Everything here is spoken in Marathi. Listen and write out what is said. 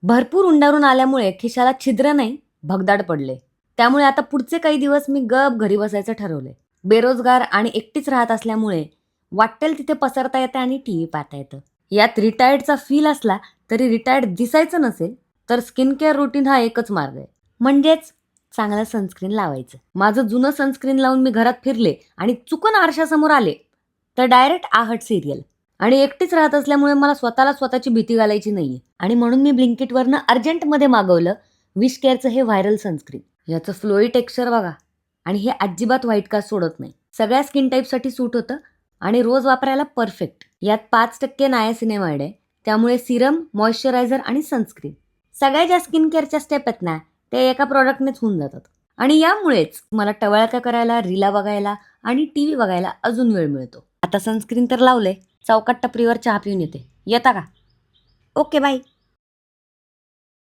भरपूर उंडारून आल्यामुळे खिशाला छिद्र नाही, भगदाड पडले. त्यामुळे आता पुढचे काही दिवस मी गप घरी बसायचं ठरवले. बेरोजगार आणि एकटीच राहत असल्यामुळे वाटेल तिथे पसरता येतं आणि टीव्ही पाहता येतं. यात रिटायर्डचा फील असला तरी रिटायर्ड दिसायचं नसेल तर स्किन केअर रुटीन हा एकच मार्ग आहे. म्हणजेच चांगलं सनस्क्रीन लावायचं. माझं जुनं सनस्क्रीन लावून मी घरात फिरले आणि चुकून आरशासमोर आले तर डायरेक्ट आहट सिरियल. आणि एकटीच राहत असल्यामुळे मला स्वतःला स्वतःची भीती घालायची नाहीये. आणि म्हणून मी ब्लिंकिटवरनं अर्जंटमध्ये मागवलं विश केअरचं हे व्हायरल सनस्क्रीन. याचं फ्लोई टेक्स्चर बघा आणि हे अजिबात व्हाईट कास्ट सोडत नाही. सगळ्या स्किन टाईपसाठी सूट होतं आणि रोज वापरायला परफेक्ट. यात 5% नायासिनेमाइड आहे. त्यामुळे सिरम, मॉइश्चरायझर आणि सनस्क्रीन सगळ्या ज्या स्किन केअरच्या स्टेप आहेत ना ते एका प्रॉडक्टनेच होऊन जातात. आणि यामुळेच मला टवळका करायला, रीला बघायला आणि टीव्ही बघायला अजून वेळ मिळतो. आता सनस्क्रीन तर लावले, चौकात टपरीवर चहा पिऊन येते. येता का? Okay bye.